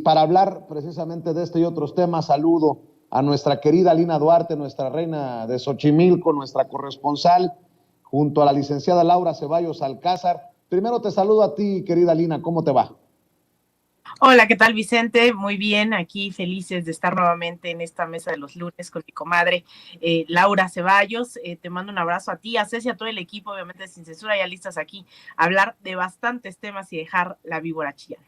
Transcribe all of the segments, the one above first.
para hablar precisamente de este y otros temas, saludo a nuestra querida Lina Duarte, nuestra reina de Xochimilco, nuestra corresponsal, junto a la licenciada Laura Ceballos Alcázar. Primero te saludo a ti, querida Lina, ¿cómo te va? Hola, ¿qué tal, Vicente? Muy bien, aquí felices de estar nuevamente en esta mesa de los lunes con mi comadre Laura Ceballos. Te mando un abrazo a ti, a Ceci, a todo el equipo, obviamente Sin Censura, ya listas aquí a hablar de bastantes temas y dejar la víbora chillando.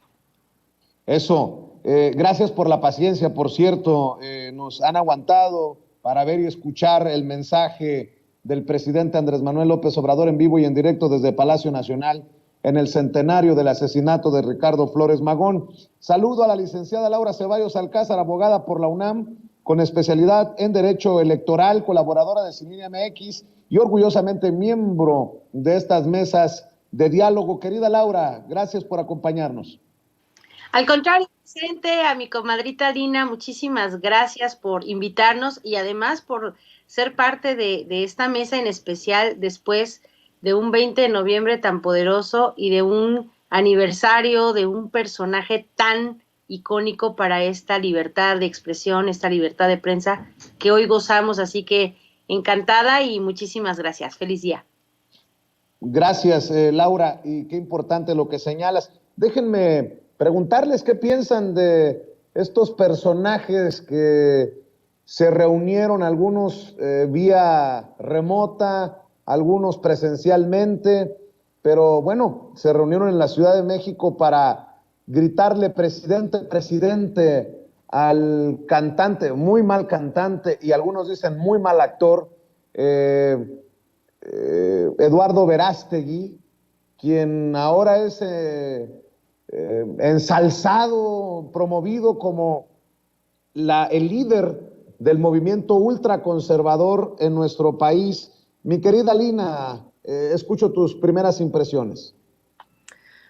Eso, gracias por la paciencia, por cierto, nos han aguantado para ver y escuchar el mensaje del presidente Andrés Manuel López Obrador en vivo y en directo desde Palacio Nacional en el centenario del asesinato de Ricardo Flores Magón. Saludo a la licenciada Laura Ceballos Alcázar, abogada por la UNAM, con especialidad en Derecho Electoral, colaboradora de Sin Línea MX y orgullosamente miembro de estas mesas de diálogo. Querida Laura, gracias por acompañarnos. Al contrario, Vicente, a mi comadrita Dina, muchísimas gracias por invitarnos y además por ser parte de esta mesa en especial después de un 20 de noviembre tan poderoso y de un aniversario de un personaje tan icónico para esta libertad de expresión, esta libertad de prensa que hoy gozamos. Así que encantada y muchísimas gracias. Feliz día. Gracias, Laura, y qué importante lo que señalas. Déjenme preguntarles qué piensan de estos personajes que se reunieron, algunos vía remota, algunos presencialmente, pero bueno, se reunieron en la Ciudad de México para gritarle presidente, presidente al cantante, muy mal cantante, y algunos dicen muy mal actor, Eduardo Verástegui, quien ahora es ensalzado, promovido como el líder del movimiento ultraconservador en nuestro país. Mi querida Lina, escucho tus primeras impresiones.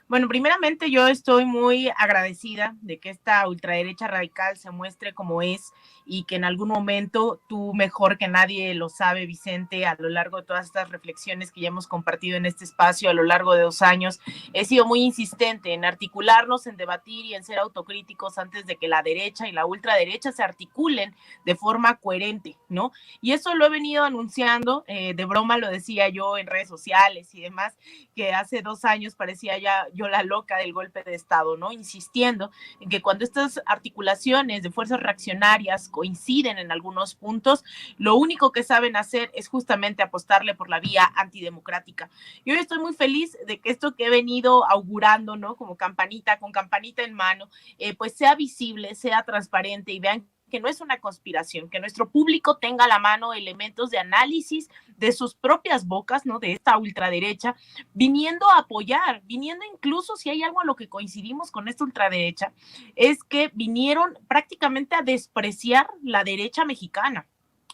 Bueno, primeramente yo estoy muy agradecida de que esta ultraderecha radical se muestre como es y que en algún momento tú mejor que nadie lo sabe, Vicente, a lo largo de todas estas reflexiones que ya hemos compartido en este espacio a lo largo de 2 años, he sido muy insistente en articularnos, en debatir y en ser autocríticos antes de que la derecha y la ultraderecha se articulen de forma coherente, ¿no? Y eso lo he venido anunciando, de broma lo decía yo en redes sociales y demás, que hace 2 años parecía ya yo la loca del golpe de Estado, ¿no? Insistiendo en que cuando estas articulaciones de fuerzas reaccionarias coinciden en algunos puntos, lo único que saben hacer es justamente apostarle por la vía antidemocrática. Yo hoy estoy muy feliz de que esto que he venido augurando, ¿no? Como campanita, con campanita en mano, pues sea visible, sea transparente y vean que no es una conspiración, que nuestro público tenga a la mano elementos de análisis de sus propias bocas, ¿no? De esta ultraderecha, viniendo a apoyar, viniendo incluso, si hay algo a lo que coincidimos con esta ultraderecha, es que vinieron prácticamente a despreciar la derecha mexicana.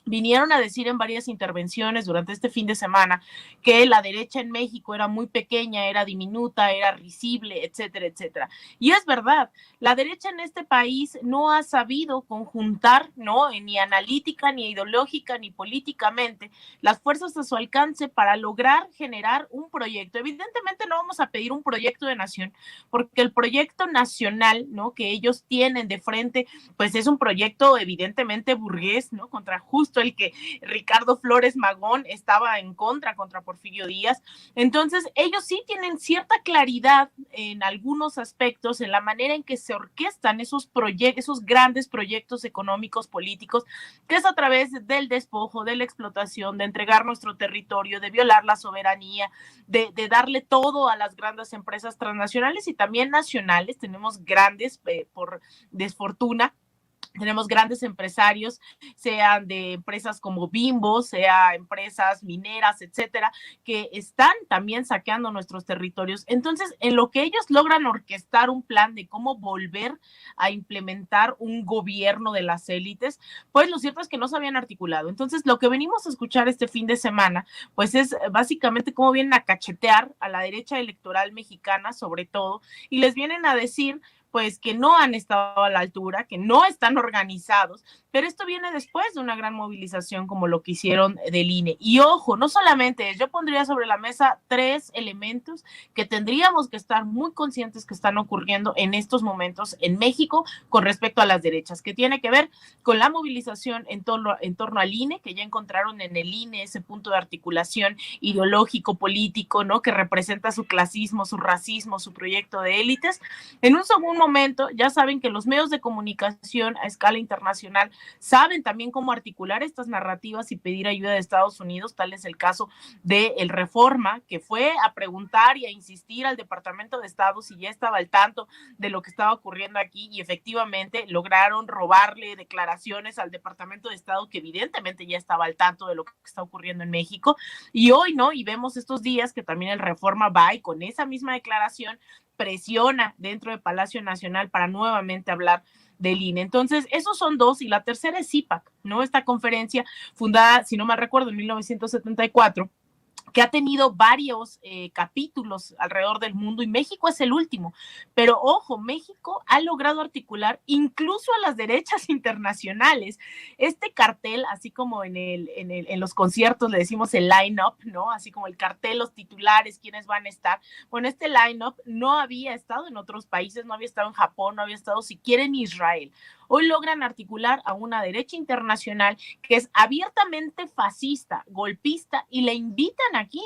Vinieron a decir en varias intervenciones durante este fin de semana que la derecha en México era muy pequeña, era diminuta, era risible, etcétera, etcétera. Y es verdad, la derecha en este país no ha sabido conjuntar, ¿no? Ni analítica, ni ideológica, ni políticamente, las fuerzas a su alcance para lograr generar un proyecto. Evidentemente no vamos a pedir un proyecto de nación, porque el proyecto nacional, ¿no? Que ellos tienen de frente, pues es un proyecto evidentemente burgués, ¿no? Contra justo el que Ricardo Flores Magón estaba en contra Porfirio Díaz. Entonces, ellos sí tienen cierta claridad en algunos aspectos, en la manera en que se orquestan esos grandes proyectos económicos, políticos, que es a través del despojo, de la explotación, de entregar nuestro territorio, de violar la soberanía, de darle todo a las grandes empresas transnacionales y también nacionales. Tenemos grandes, por desfortuna, tenemos grandes empresarios, sean de empresas como Bimbo, sea empresas mineras, etcétera, que están también saqueando nuestros territorios. Entonces, en lo que ellos logran orquestar un plan de cómo volver a implementar un gobierno de las élites, pues lo cierto es que no se habían articulado. Entonces, lo que venimos a escuchar este fin de semana, pues es básicamente cómo vienen a cachetear a la derecha electoral mexicana, sobre todo, y les vienen a decir pues que no han estado a la altura, que no están organizados, pero esto viene después de una gran movilización como lo que hicieron del INE. Y ojo, no solamente, yo pondría sobre la mesa 3 elementos que tendríamos que estar muy conscientes que están ocurriendo en estos momentos en México con respecto a las derechas, que tiene que ver con la movilización en torno al INE, que ya encontraron en el INE ese punto de articulación ideológico, político, ¿no? Que representa su clasismo, su racismo, su proyecto de élites. En un segundo momento, ya saben que los medios de comunicación a escala internacional saben también cómo articular estas narrativas y pedir ayuda de Estados Unidos, tal es el caso de El Reforma, que fue a preguntar y a insistir al Departamento de Estado si ya estaba al tanto de lo que estaba ocurriendo aquí, y efectivamente lograron robarle declaraciones al Departamento de Estado, que evidentemente ya estaba al tanto de lo que está ocurriendo en México. Y hoy, ¿no? Y vemos estos días que también El Reforma va y con esa misma declaración presiona dentro de Palacio Nacional para nuevamente hablar del INE. Entonces, esos son dos, y la tercera es CIPAC, ¿no? Esta conferencia fundada, si no me recuerdo, en 1974, que ha tenido varios capítulos alrededor del mundo, y México es el último. Pero ojo, México ha logrado articular incluso a las derechas internacionales. Este cartel, así como en los conciertos le decimos el line-up, ¿no? Así como el cartel, los titulares, quiénes van a estar. Bueno, este line-up no había estado en otros países, no había estado en Japón, no había estado siquiera en Israel. Hoy logran articular a una derecha internacional que es abiertamente fascista, golpista, y le invitan aquí.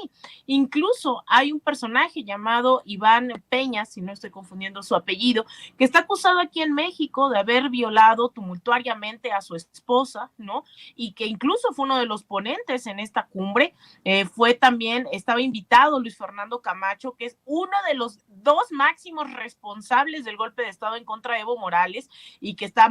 Incluso hay un personaje llamado Iván Peña, si no estoy confundiendo su apellido, que está acusado aquí en México de haber violado tumultuariamente a su esposa, ¿no? Y que incluso fue uno de los ponentes en esta cumbre. Fue también, estaba invitado Luis Fernando Camacho, que es uno de los 2 máximos responsables del golpe de Estado en contra de Evo Morales, y que está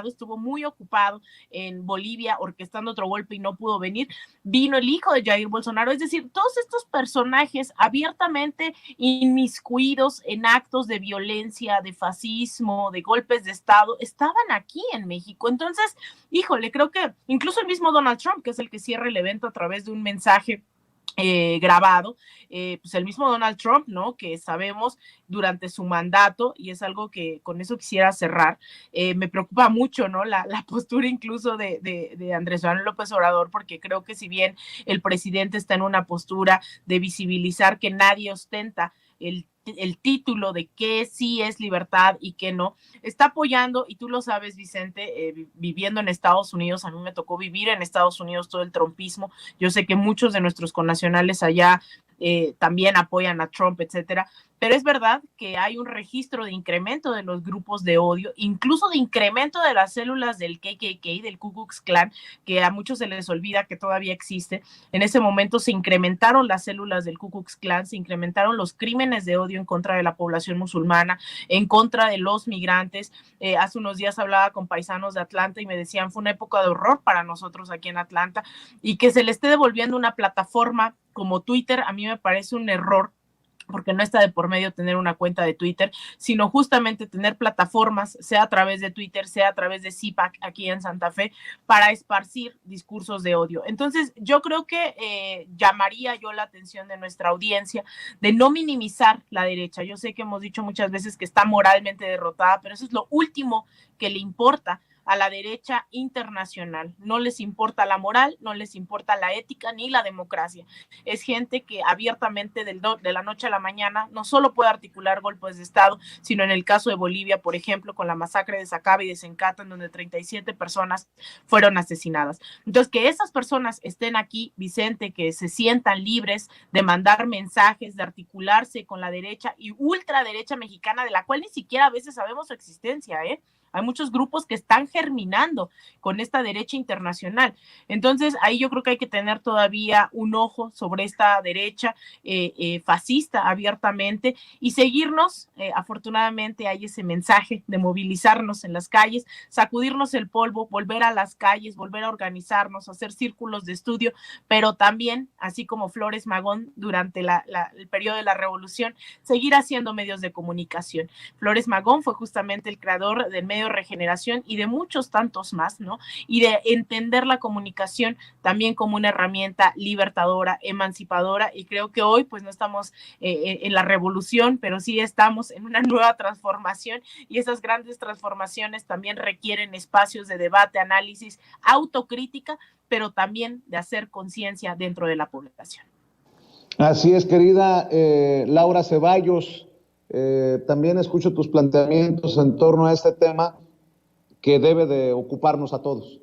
estuvo muy ocupado en Bolivia orquestando otro golpe y no pudo venir. Vino el hijo de Jair Bolsonaro, es decir, todos estos personajes abiertamente inmiscuidos en actos de violencia, de fascismo, de golpes de Estado, estaban aquí en México. Entonces, híjole, creo que incluso el mismo Donald Trump, que es el que cierra el evento a través de un mensaje grabado, pues el mismo Donald Trump, ¿no? Que sabemos durante su mandato, y es algo que con eso quisiera cerrar, me preocupa mucho, ¿no? La postura incluso de Andrés Manuel López Obrador, porque creo que si bien el presidente está en una postura de visibilizar que nadie ostenta el título de qué sí es libertad y qué no, está apoyando, y tú lo sabes, Vicente, viviendo en Estados Unidos, a mí me tocó vivir en Estados Unidos todo el trumpismo, yo sé que muchos de nuestros connacionales allá también apoyan a Trump, etcétera, pero es verdad que hay un registro de incremento de los grupos de odio, incluso de incremento de las células del KKK, del Ku Klux Klan, que a muchos se les olvida que todavía existe. En ese momento se incrementaron las células del Ku Klux Klan, se incrementaron los crímenes de odio en contra de la población musulmana, en contra de los migrantes. Hace unos días hablaba con paisanos de Atlanta y me decían, fue una época de horror para nosotros aquí en Atlanta, y que se le esté devolviendo una plataforma como Twitter, a mí me parece un error, porque no está de por medio tener una cuenta de Twitter, sino justamente tener plataformas, sea a través de Twitter, sea a través de CIPAC aquí en Santa Fe, para esparcir discursos de odio. Entonces, yo creo que llamaría yo la atención de nuestra audiencia de no minimizar la derecha. Yo sé que hemos dicho muchas veces que está moralmente derrotada, pero eso es lo último que le importa a la derecha internacional. No les importa la moral, no les importa la ética ni la democracia. Es gente que abiertamente de la noche a la mañana no solo puede articular golpes de Estado, sino en el caso de Bolivia, por ejemplo, con la masacre de Sacaba y de Sencata, en donde 37 personas fueron asesinadas. Entonces, que esas personas estén aquí, Vicente, que se sientan libres de mandar mensajes, de articularse con la derecha y ultraderecha mexicana, de la cual ni siquiera a veces sabemos su existencia, ¿eh? Hay muchos grupos que están germinando con esta derecha internacional. Entonces, ahí yo creo que hay que tener todavía un ojo sobre esta derecha fascista abiertamente y seguirnos. Afortunadamente hay ese mensaje de movilizarnos en las calles, sacudirnos el polvo, volver a las calles, volver a organizarnos, hacer círculos de estudio, pero también, así como Flores Magón durante el periodo de la Revolución, seguir haciendo medios de comunicación. Flores Magón fue justamente el creador del medio Medio Regeneración y de muchos tantos más, ¿no? Y de entender la comunicación también como una herramienta libertadora, emancipadora, y creo que hoy pues no estamos en la revolución, pero sí estamos en una nueva transformación, y esas grandes transformaciones también requieren espacios de debate, análisis, autocrítica, pero también de hacer conciencia dentro de la población. Así es, querida Laura Ceballos, también escucho tus planteamientos en torno a este tema que debe de ocuparnos a todos.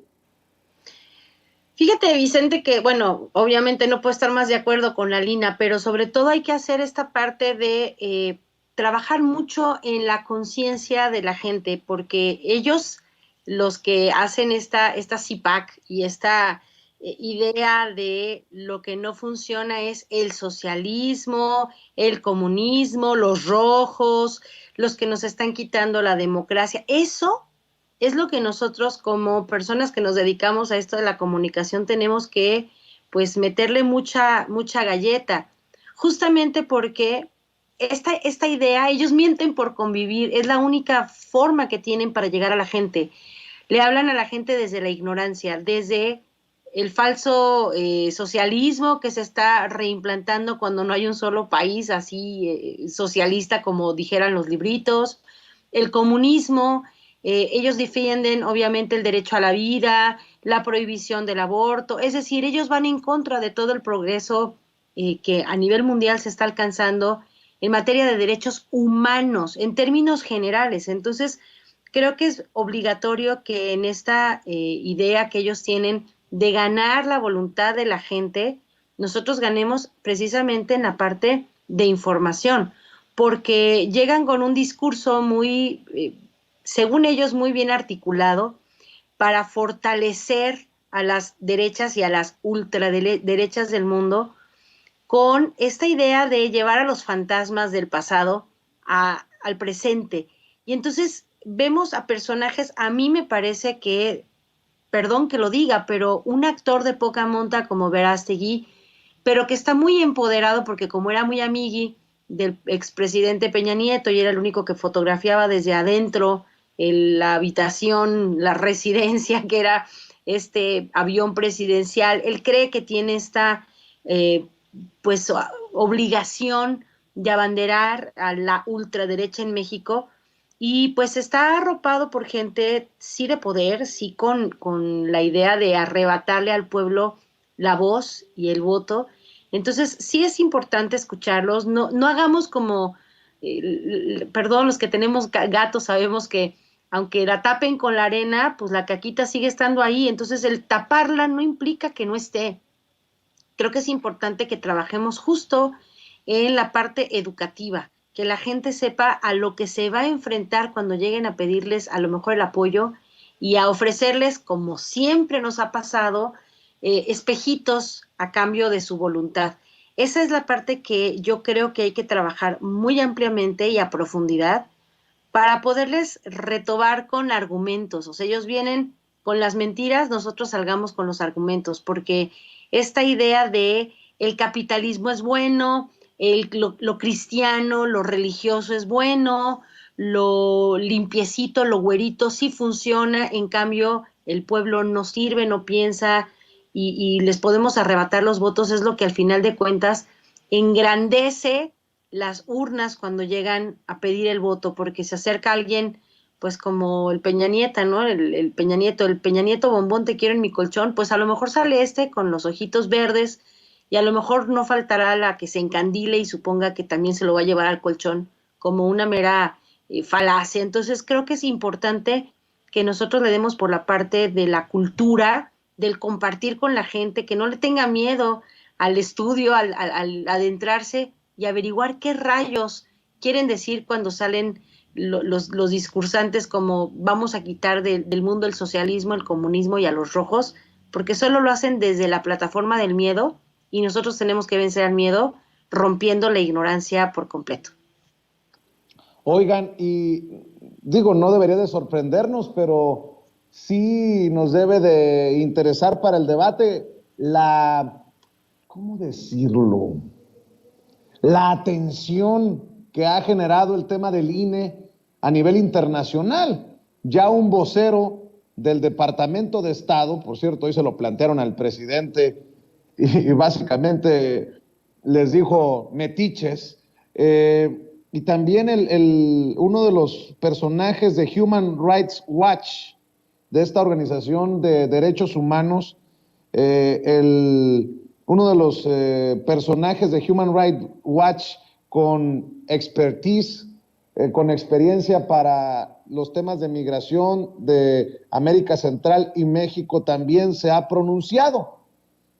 Fíjate, Vicente, que bueno, obviamente no puedo estar más de acuerdo con la Lina, pero sobre todo hay que hacer esta parte de trabajar mucho en la conciencia de la gente, porque ellos, los que hacen esta CIPAC y esta idea de lo que no funciona es el socialismo, el comunismo, los rojos, los que nos están quitando la democracia. Eso es lo que nosotros como personas que nos dedicamos a esto de la comunicación tenemos que pues meterle mucha galleta, justamente porque esta idea, ellos mienten por convivir, es la única forma que tienen para llegar a la gente. Le hablan a la gente desde la ignorancia, desde el falso socialismo que se está reimplantando cuando no hay un solo país así socialista como dijeran los libritos, el comunismo. Ellos defienden obviamente el derecho a la vida, la prohibición del aborto, es decir, ellos van en contra de todo el progreso que a nivel mundial se está alcanzando en materia de derechos humanos, en términos generales. Entonces, creo que es obligatorio que en esta idea que ellos tienen de ganar la voluntad de la gente, nosotros ganemos precisamente en la parte de información, porque llegan con un discurso muy según ellos, muy bien articulado para fortalecer a las derechas y a las ultraderechas del mundo con esta idea de llevar a los fantasmas del pasado al presente. Y entonces vemos a personajes, a mí me parece que, perdón que lo diga, pero un actor de poca monta como Verástegui, pero que está muy empoderado porque como era muy amigui del expresidente Peña Nieto y era el único que fotografiaba desde adentro la habitación, la residencia que era este avión presidencial, él cree que tiene esta pues obligación de abanderar a la ultraderecha en México y pues está arropado por gente sí de poder, sí con la idea de arrebatarle al pueblo la voz y el voto. Entonces sí es importante escucharlos, no hagamos como, perdón, los que tenemos gatos sabemos que aunque la tapen con la arena, pues la caquita sigue estando ahí, entonces el taparla no implica que no esté. Creo que es importante que trabajemos justo en la parte educativa, que la gente sepa a lo que se va a enfrentar cuando lleguen a pedirles a lo mejor el apoyo y a ofrecerles, como siempre nos ha pasado, espejitos a cambio de su voluntad. Esa es la parte que yo creo que hay que trabajar muy ampliamente y a profundidad para poderles retobar con argumentos. O sea, ellos vienen con las mentiras, nosotros salgamos con los argumentos, porque esta idea de el capitalismo es bueno, lo cristiano, lo religioso es bueno, lo limpiecito, lo güerito sí funciona, en cambio el pueblo no sirve, no piensa y les podemos arrebatar los votos, es lo que al final de cuentas engrandece las urnas cuando llegan a pedir el voto, porque se acerca alguien, pues como el Peña Nieto, ¿no? El Peña Nieto bombón, te quiero en mi colchón, pues a lo mejor sale con los ojitos verdes y a lo mejor no faltará la que se encandile y suponga que también se lo va a llevar al colchón como una mera falacia. Entonces creo que es importante que nosotros le demos por la parte de la cultura, del compartir con la gente, que no le tenga miedo al estudio, al adentrarse y averiguar qué rayos quieren decir cuando salen los discursantes como vamos a quitar del mundo el socialismo, el comunismo y a los rojos, porque solo lo hacen desde la plataforma del miedo y nosotros tenemos que vencer al miedo rompiendo la ignorancia por completo. Oigan, y digo, no debería de sorprendernos, pero sí nos debe de interesar para el debate ¿cómo decirlo? La atención que ha generado el tema del INE a nivel internacional. ya un vocero del Departamento de Estado, por cierto, hoy se lo plantearon al presidente y básicamente les dijo metiches, y también uno de los personajes de Human Rights Watch, de esta organización de derechos humanos, uno de los personajes de Human Rights Watch con expertise, con experiencia para los temas de migración de América Central y México, también se ha pronunciado.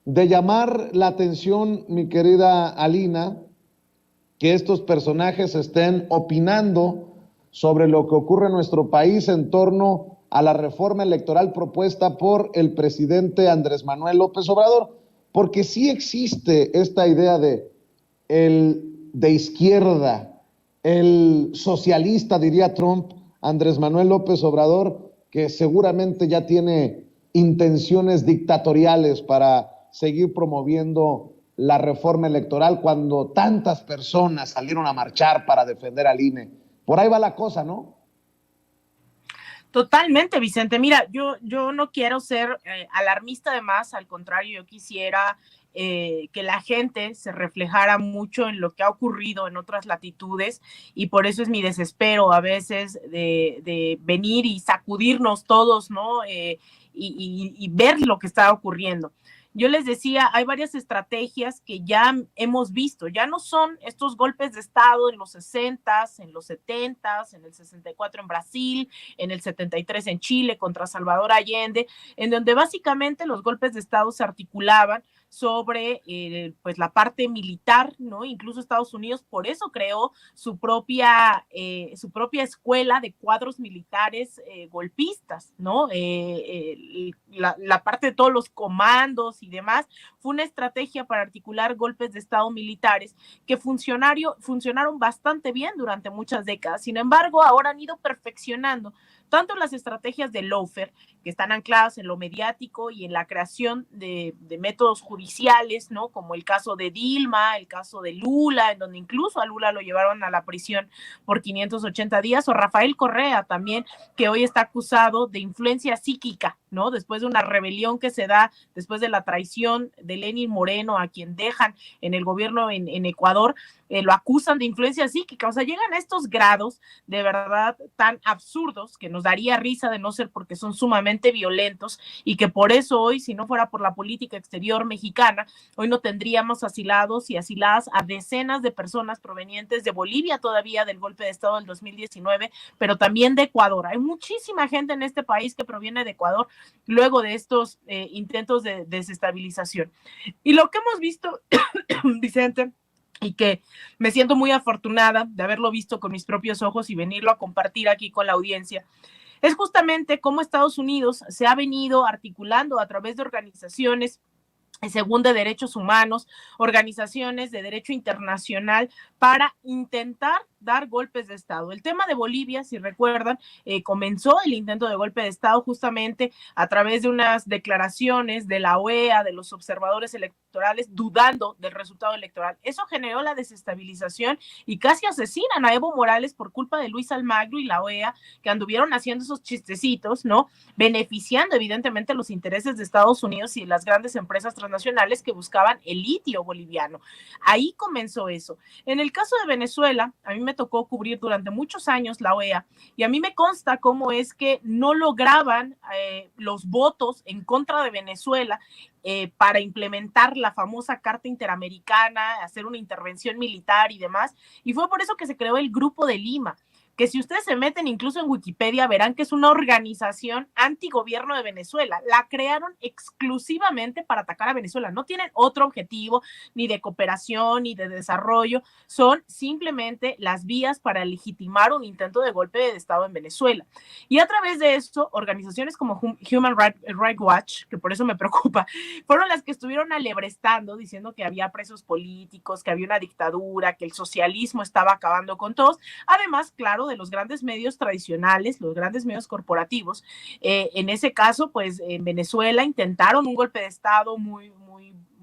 De llamar la atención, mi querida Alina, que estos personajes estén opinando sobre lo que ocurre en nuestro país en torno a la reforma electoral propuesta por el presidente Andrés Manuel López Obrador, porque sí existe esta idea de izquierda, el socialista, diría Trump, Andrés Manuel López Obrador, que seguramente ya tiene intenciones dictatoriales para seguir promoviendo la reforma electoral cuando tantas personas salieron a marchar para defender al INE. Por ahí va la cosa, ¿no? Totalmente, Vicente. Mira, yo no quiero ser alarmista de más, al contrario, yo quisiera que la gente se reflejara mucho en lo que ha ocurrido en otras latitudes, y por eso es mi desespero a veces de venir y sacudirnos todos, ¿no? Y ver lo que está ocurriendo. Yo les decía, hay varias estrategias que ya hemos visto, ya no son estos golpes de Estado en los 60s, en los 70s, en el 64 en Brasil, en el 73 en Chile contra Salvador Allende, en donde básicamente los golpes de Estado se articulaban sobre pues la parte militar, ¿no? Incluso Estados Unidos por eso creó su propia escuela de cuadros militares golpistas, ¿no? La parte de todos los comandos y demás fue una estrategia para articular golpes de Estado militares que funcionaron bastante bien durante muchas décadas. Sin embargo, ahora han ido perfeccionando tanto las estrategias de lawfare, que están ancladas en lo mediático y en la creación de métodos judiciales, ¿no? Como el caso de Dilma, el caso de Lula, en donde incluso a Lula lo llevaron a la prisión por 580 días, o Rafael Correa también, que hoy está acusado de influencia psíquica, ¿no? Después de una rebelión que se da, después de la traición de Lenín Moreno, a quien dejan en el gobierno en Ecuador, lo acusan de influencia psíquica. O sea, llegan a estos grados de verdad tan absurdos que nos daría risa de no ser porque son sumamente violentos, y que por eso hoy, si no fuera por la política exterior mexicana, hoy no tendríamos asilados y asiladas a decenas de personas provenientes de Bolivia todavía del golpe de Estado del 2019, pero también de Ecuador. Hay muchísima gente en este país que proviene de Ecuador luego de estos intentos de desestabilización. Y lo que hemos visto, Vicente, y que me siento muy afortunada de haberlo visto con mis propios ojos y venirlo a compartir aquí con la audiencia, es justamente cómo Estados Unidos se ha venido articulando a través de organizaciones según de derechos humanos, organizaciones de derecho internacional, para intentar dar golpes de Estado. El tema de Bolivia, si recuerdan, comenzó el intento de golpe de Estado justamente a través de unas declaraciones de la OEA, de los observadores electorales, dudando del resultado electoral. Eso generó la desestabilización y casi asesinan a Evo Morales por culpa de Luis Almagro y la OEA, que anduvieron haciendo esos chistecitos, ¿no? Beneficiando evidentemente los intereses de Estados Unidos y de las grandes empresas transnacionales que buscaban el litio boliviano. Ahí comenzó eso. En el caso de Venezuela, a mí me tocó cubrir durante muchos años la OEA, y a mí me consta cómo es que no lograban los votos en contra de Venezuela para implementar la famosa Carta Interamericana, hacer una intervención militar y demás, y fue por eso que se creó el Grupo de Lima, que si ustedes se meten incluso en Wikipedia verán que es una organización antigobierno de Venezuela. La crearon exclusivamente para atacar a Venezuela. No tienen otro objetivo, ni de cooperación, ni de desarrollo. Son simplemente las vías para legitimar un intento de golpe de Estado en Venezuela. Y a través de esto, organizaciones como Human Rights Watch, que por eso me preocupa, fueron las que estuvieron alebrestando, diciendo que había presos políticos, que había una dictadura, que el socialismo estaba acabando con todos. Además, claro, de los grandes medios tradicionales, los grandes medios corporativos. En ese caso, pues en Venezuela intentaron un golpe de Estado muy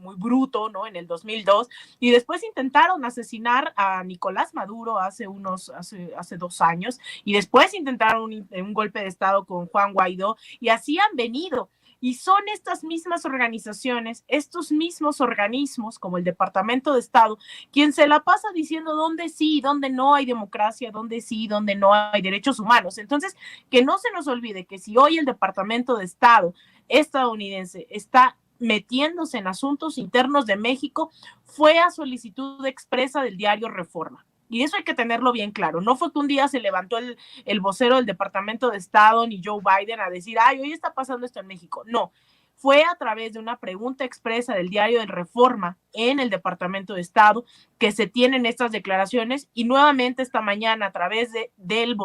muy bruto, ¿no? En el 2002, y después intentaron asesinar a Nicolás Maduro hace 2 años, y después intentaron un golpe de Estado con Juan Guaidó, y así han venido. Y son estas mismas organizaciones, estos mismos organismos, como el Departamento de Estado, quien se la pasa diciendo dónde sí y dónde no hay democracia, dónde sí y dónde no hay derechos humanos. Entonces, que no se nos olvide que si hoy el Departamento de Estado estadounidense está metiéndose en asuntos internos de México, fue a solicitud expresa del diario Reforma. Y eso hay que tenerlo bien claro. No fue que un día se levantó el vocero del Departamento de Estado ni Joe Biden a decir, ay, hoy está pasando esto en México. No, fue a través de una pregunta expresa del diario de Reforma en el Departamento de Estado que se tienen estas declaraciones, y nuevamente esta mañana a través del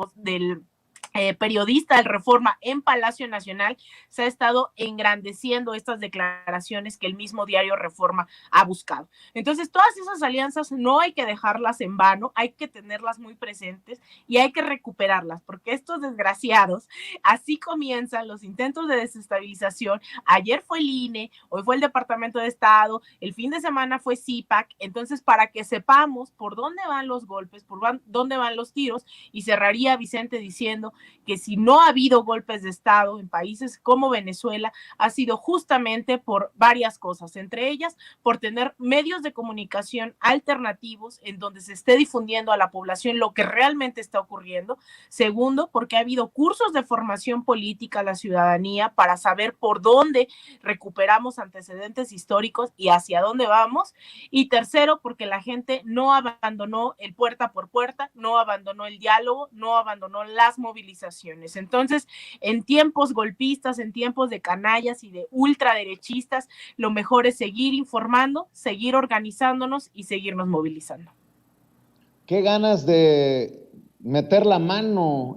periodista del Reforma en Palacio Nacional se ha estado engrandeciendo estas declaraciones que el mismo diario Reforma ha buscado. Entonces, todas esas alianzas no hay que dejarlas en vano, hay que tenerlas muy presentes y hay que recuperarlas, porque estos desgraciados, así comienzan los intentos de desestabilización. Ayer fue el INE, hoy fue el Departamento de Estado, el fin de semana fue CIPAC. Entonces, para que sepamos por dónde van los golpes, por dónde van los tiros, y cerraría Vicente diciendo que si no ha habido golpes de Estado en países como Venezuela, ha sido justamente por varias cosas, entre ellas por tener medios de comunicación alternativos en donde se esté difundiendo a la población lo que realmente está ocurriendo. Segundo, porque ha habido cursos de formación política a la ciudadanía para saber por dónde recuperamos antecedentes históricos y hacia dónde vamos. Y tercero, porque la gente no abandonó el puerta por puerta, no abandonó el diálogo, no abandonó las movilizaciones. Entonces, en tiempos golpistas, en tiempos de canallas y de ultraderechistas, lo mejor es seguir informando, seguir organizándonos y seguirnos movilizando. Qué ganas de meter la mano,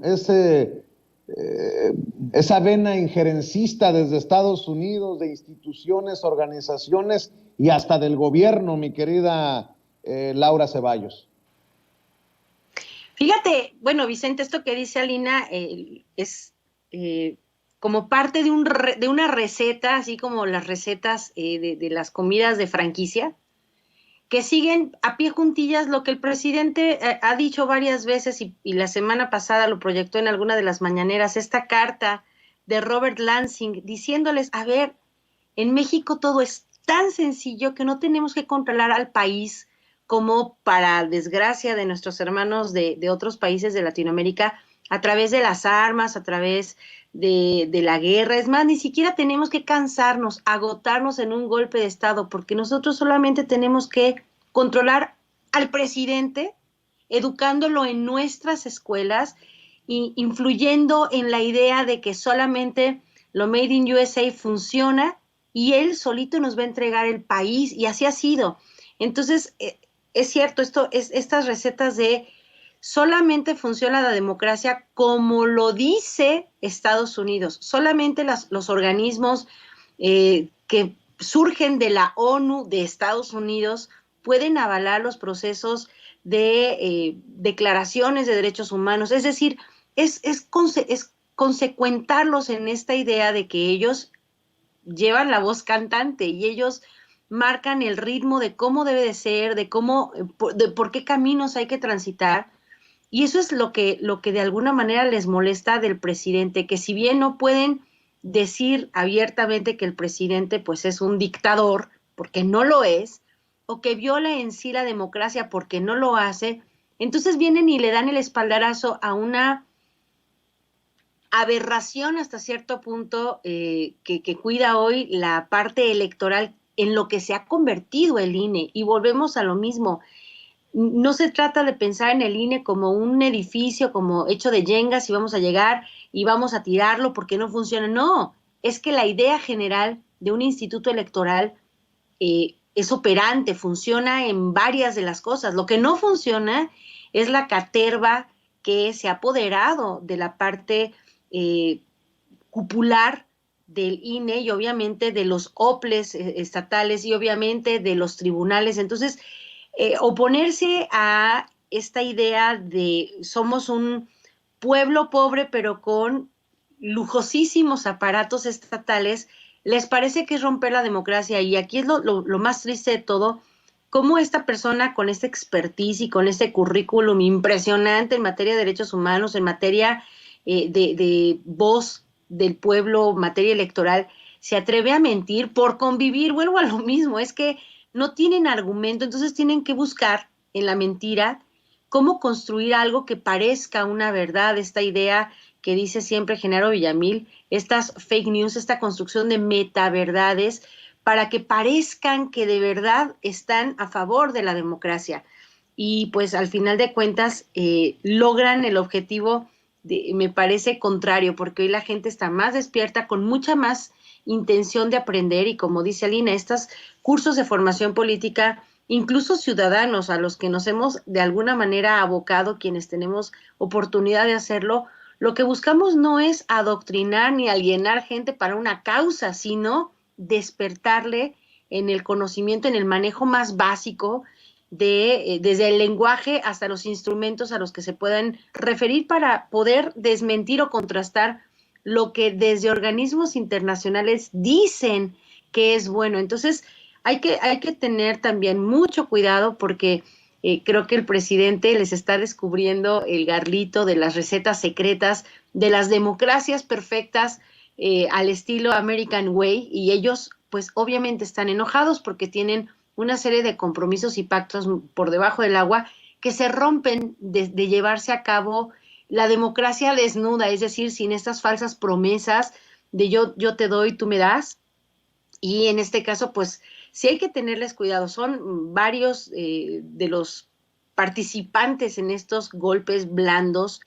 esa vena injerencista desde Estados Unidos, de instituciones, organizaciones y hasta del gobierno, mi querida Laura Ceballos. Fíjate, bueno, Vicente, esto que dice Alina es como parte de una receta, así como las recetas de las comidas de franquicia, que siguen a pie juntillas lo que el presidente ha dicho varias veces, y la semana pasada lo proyectó en alguna de las mañaneras, esta carta de Robert Lansing, diciéndoles, a ver, en México todo es tan sencillo que no tenemos que controlar al país como, para desgracia de nuestros hermanos de otros países de Latinoamérica, a través de las armas, a través de la guerra. Es más, ni siquiera tenemos que cansarnos, agotarnos en un golpe de Estado, porque nosotros solamente tenemos que controlar al presidente, educándolo en nuestras escuelas y influyendo en la idea de que solamente lo Made in USA funciona y él solito nos va a entregar el país, y así ha sido. Entonces, es cierto, estas recetas de solamente funciona la democracia como lo dice Estados Unidos, solamente los organismos que surgen de la ONU de Estados Unidos pueden avalar los procesos de declaraciones de derechos humanos, es decir, es consecuentarlos en esta idea de que ellos llevan la voz cantante y ellos marcan el ritmo de cómo debe de ser, de por qué caminos hay que transitar. Y eso es lo que de alguna manera les molesta del presidente, que si bien no pueden decir abiertamente que el presidente pues es un dictador, porque no lo es, o que viola en sí la democracia porque no lo hace, entonces vienen y le dan el espaldarazo a una aberración hasta cierto punto que cuida hoy la parte electoral, en lo que se ha convertido el INE. Y volvemos a lo mismo. No se trata de pensar en el INE como un edificio, como hecho de yengas, y vamos a llegar y vamos a tirarlo porque no funciona. No, es que la idea general de un instituto electoral es operante, funciona en varias de las cosas. Lo que no funciona es la caterva que se ha apoderado de la parte cupular del INE y obviamente de los OPLES estatales y obviamente de los tribunales. Entonces, oponerse a esta idea de somos un pueblo pobre pero con lujosísimos aparatos estatales les parece que es romper la democracia, y aquí es lo más triste de todo, cómo esta persona con esta expertise y con este currículum impresionante en materia de derechos humanos, en materia de voz del pueblo, materia electoral, se atreve a mentir por convivir. Vuelvo a lo mismo, es que no tienen argumento, entonces tienen que buscar en la mentira cómo construir algo que parezca una verdad, esta idea que dice siempre Genaro Villamil, estas fake news, esta construcción de metaverdades, para que parezcan que de verdad están a favor de la democracia. Y pues al final de cuentas logran el objetivo, me parece contrario, porque hoy la gente está más despierta, con mucha más intención de aprender, y como dice Alina, estos cursos de formación política, incluso ciudadanos a los que nos hemos de alguna manera abocado, quienes tenemos oportunidad de hacerlo, lo que buscamos no es adoctrinar ni alienar gente para una causa, sino despertarle en el conocimiento, en el manejo más básico, desde el lenguaje hasta los instrumentos a los que se puedan referir para poder desmentir o contrastar lo que desde organismos internacionales dicen que es bueno. Entonces, hay que tener también mucho cuidado, porque creo que el presidente les está descubriendo el garlito de las recetas secretas, de las democracias perfectas, al estilo American Way, y ellos pues obviamente están enojados porque tienen una serie de compromisos y pactos por debajo del agua que se rompen de llevarse a cabo la democracia desnuda, es decir, sin estas falsas promesas de yo te doy, tú me das. Y en este caso, pues sí hay que tenerles cuidado. Son varios de los participantes en estos golpes blandos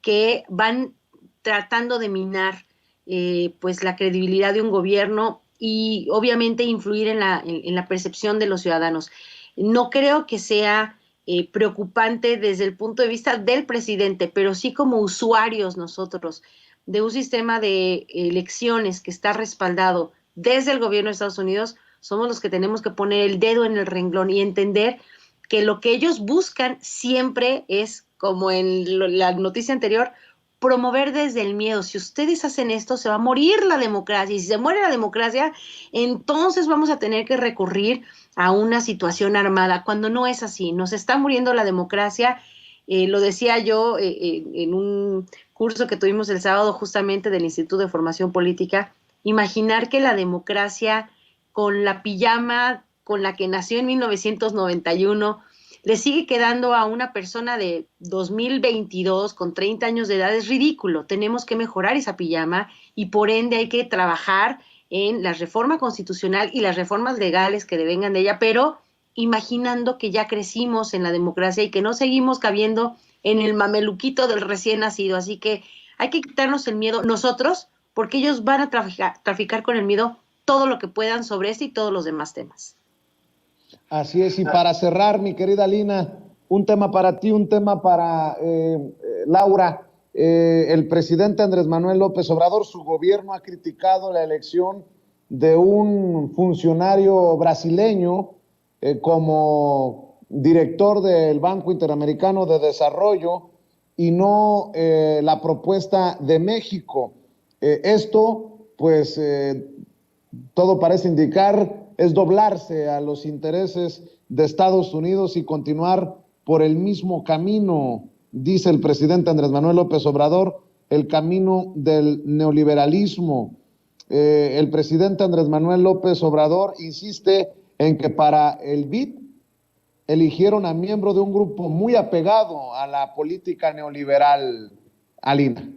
que van tratando de minar pues la credibilidad de un gobierno, y obviamente influir en la percepción de los ciudadanos. No creo que sea preocupante desde el punto de vista del presidente, pero sí como usuarios nosotros de un sistema de elecciones que está respaldado desde el gobierno de Estados Unidos, somos los que tenemos que poner el dedo en el renglón y entender que lo que ellos buscan siempre es, como en la noticia anterior, promover desde el miedo. Si ustedes hacen esto, se va a morir la democracia, y si se muere la democracia, entonces vamos a tener que recurrir a una situación armada, cuando no es así. Nos está muriendo la democracia. Lo decía yo en un curso que tuvimos el sábado justamente del Instituto de Formación Política. Imaginar que la democracia, con la pijama con la que nació en 1991, le sigue quedando a una persona de 2022 con 30 años de edad, es ridículo. Tenemos que mejorar esa pijama, y por ende hay que trabajar en la reforma constitucional y las reformas legales que devengan de ella, pero imaginando que ya crecimos en la democracia y que no seguimos cabiendo en el mameluquito del recién nacido. Así que hay que quitarnos el miedo nosotros, porque ellos van a traficar con el miedo todo lo que puedan sobre este y todos los demás temas. Así es, y para cerrar, mi querida Lina, un tema para ti, un tema para Laura. El presidente Andrés Manuel López Obrador, su gobierno ha criticado la elección de un funcionario brasileño como director del Banco Interamericano de Desarrollo, y no la propuesta de México. Esto, pues, todo parece indicar, es doblarse a los intereses de Estados Unidos y continuar por el mismo camino, dice el presidente Andrés Manuel López Obrador, el camino del neoliberalismo. El presidente Andrés Manuel López Obrador insiste en que para el BID eligieron a miembro de un grupo muy apegado a la política neoliberal, Alina.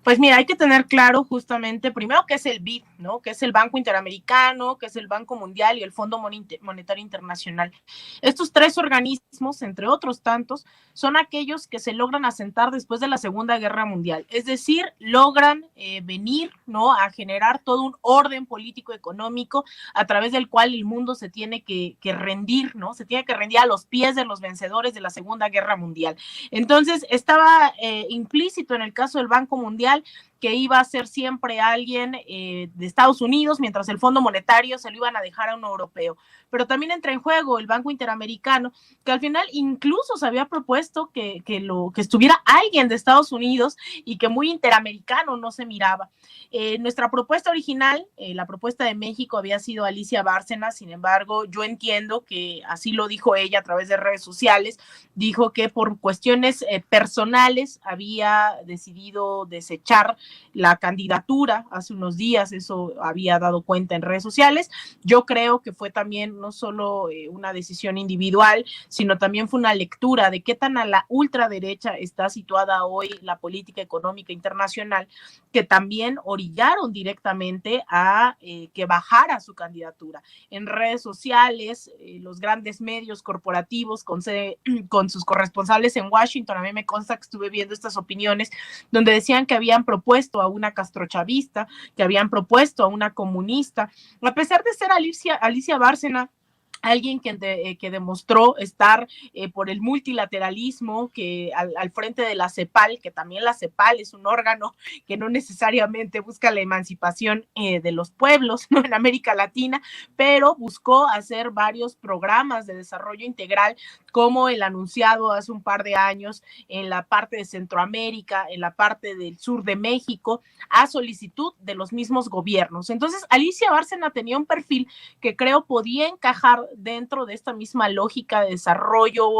Pues mira, hay que tener claro justamente, primero, qué es el BID, ¿no? Que es el Banco Interamericano, que es el Banco Mundial y el Fondo Monetario Internacional. Estos tres organismos, entre otros tantos, son aquellos que se logran asentar después de la Segunda Guerra Mundial. Es decir, logran venir, ¿no?, a generar todo un orden político-económico a través del cual el mundo se tiene que rendir, ¿no? Se tiene que rendir a los pies de los vencedores de la Segunda Guerra Mundial. Entonces, estaba implícito en el caso del Banco Mundial que iba a ser siempre alguien de Estados Unidos, mientras el Fondo Monetario se lo iban a dejar a un europeo. Pero también entra en juego el Banco Interamericano, que al final incluso se había propuesto que estuviera alguien de Estados Unidos y que muy interamericano no se miraba. Nuestra propuesta original, la propuesta de México, había sido Alicia Bárcena. Sin embargo, yo entiendo que así lo dijo ella a través de redes sociales, dijo que por cuestiones personales había decidido desechar la candidatura hace unos días, eso había dado cuenta en redes sociales. Yo creo que fue también no solo una decisión individual, sino también fue una lectura de qué tan a la ultraderecha está situada hoy la política económica internacional, que también orillaron directamente a que bajara su candidatura. En redes sociales, los grandes medios corporativos con sus corresponsales en Washington, a mí me consta que estuve viendo estas opiniones, donde decían que habían propuesto a una castrochavista, que habían propuesto a una comunista, a pesar de ser Alicia Bárcena, alguien que demostró estar por el multilateralismo, que al frente de la CEPAL, que también la CEPAL es un órgano que no necesariamente busca la emancipación de los pueblos, ¿no?, en América Latina, pero buscó hacer varios programas de desarrollo integral, como el anunciado hace un par de años en la parte de Centroamérica, en la parte del sur de México, a solicitud de los mismos gobiernos. Entonces, Alicia Bárcena tenía un perfil que creo podía encajar dentro de esta misma lógica de desarrollo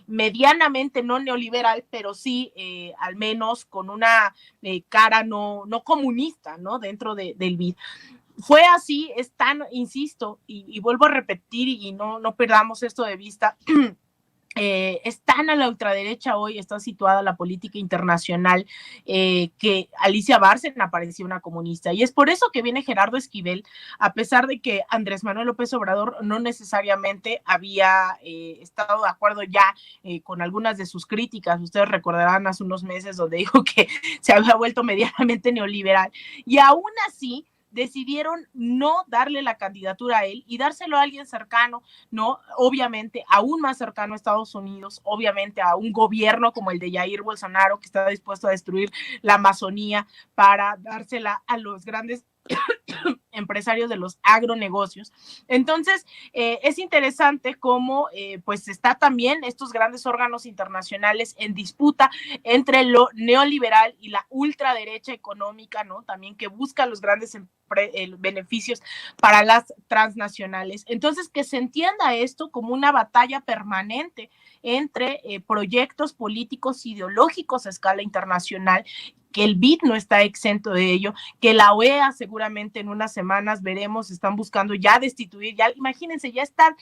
medianamente no neoliberal, pero sí al menos con una cara no comunista, ¿no?, dentro del BID. Fue así, es tan, insisto, y vuelvo a repetir, y no perdamos esto de vista, es tan a la ultraderecha hoy, está situada la política internacional, que Alicia Bárcena parecía una comunista. Y es por eso que viene Gerardo Esquivel, a pesar de que Andrés Manuel López Obrador no necesariamente había estado de acuerdo ya con algunas de sus críticas. Ustedes recordarán hace unos meses donde dijo que se había vuelto medianamente neoliberal. Y aún así decidieron no darle la candidatura a él y dárselo a alguien cercano, ¿no? Obviamente, aún más cercano a Estados Unidos, obviamente a un gobierno como el de Jair Bolsonaro, que está dispuesto a destruir la Amazonía para dársela a los grandes empresarios de los agronegocios. Entonces, es interesante cómo pues está también estos grandes órganos internacionales en disputa entre lo neoliberal y la ultraderecha económica, ¿no?, también que busca los grandes beneficios para las transnacionales. Entonces, que se entienda esto como una batalla permanente entre proyectos políticos ideológicos a escala internacional, que el BID no está exento de ello, que la OEA seguramente en unas semanas veremos, están buscando ya destituir, ya imagínense, ya está